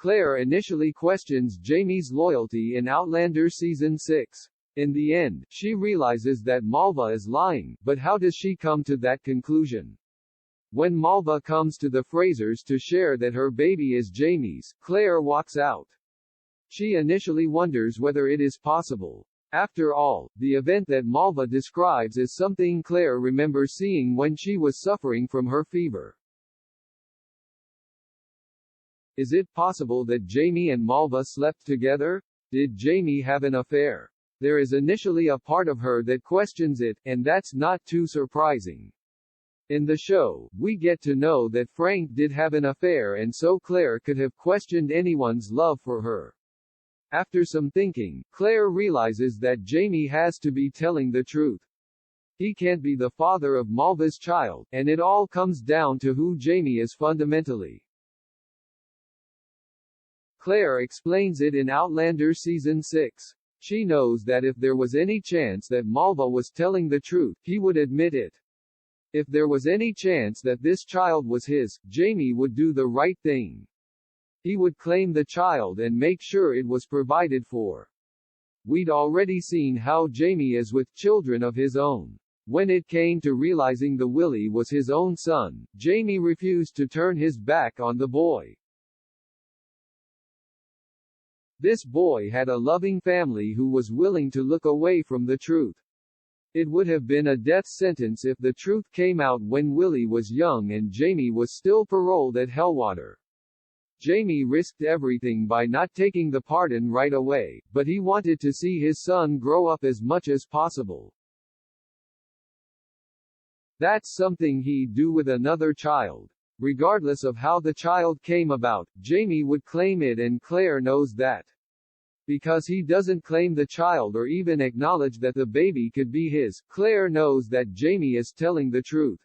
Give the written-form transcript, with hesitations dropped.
Claire initially questions Jamie's loyalty in Outlander Season 6. In the end, she realizes that Malva is lying, but how does she come to that conclusion? When Malva comes to the Frasers to share that her baby is Jamie's, Claire walks out. She initially wonders whether it is possible. After all, the event that Malva describes is something Claire remembers seeing when she was suffering from her fever. Is it possible that Jamie and Malva slept together? Did Jamie have an affair? There is initially a part of her that questions it, and that's not too surprising. In the show, we get to know that Frank did have an affair, and so Claire could have questioned anyone's love for her. After some thinking, Claire realizes that Jamie has to be telling the truth. He can't be the father of Malva's child, and it all comes down to who Jamie is fundamentally. Claire explains it in Outlander Season 6. She knows that if there was any chance that Malva was telling the truth, he would admit it. If there was any chance that this child was his, Jamie would do the right thing. He would claim the child and make sure it was provided for. We'd already seen how Jamie is with children of his own. When it came to realizing the Willie was his own son, Jamie refused to turn his back on the boy. This boy had a loving family who was willing to look away from the truth. It would have been a death sentence if the truth came out when Willie was young and Jamie was still paroled at Hellwater. Jamie risked everything by not taking the pardon right away, but he wanted to see his son grow up as much as possible. That's something he'd do with another child. Regardless of how the child came about, Jamie would claim it, and Claire knows that. Because he doesn't claim the child or even acknowledge that the baby could be his, Claire knows that Jamie is telling the truth.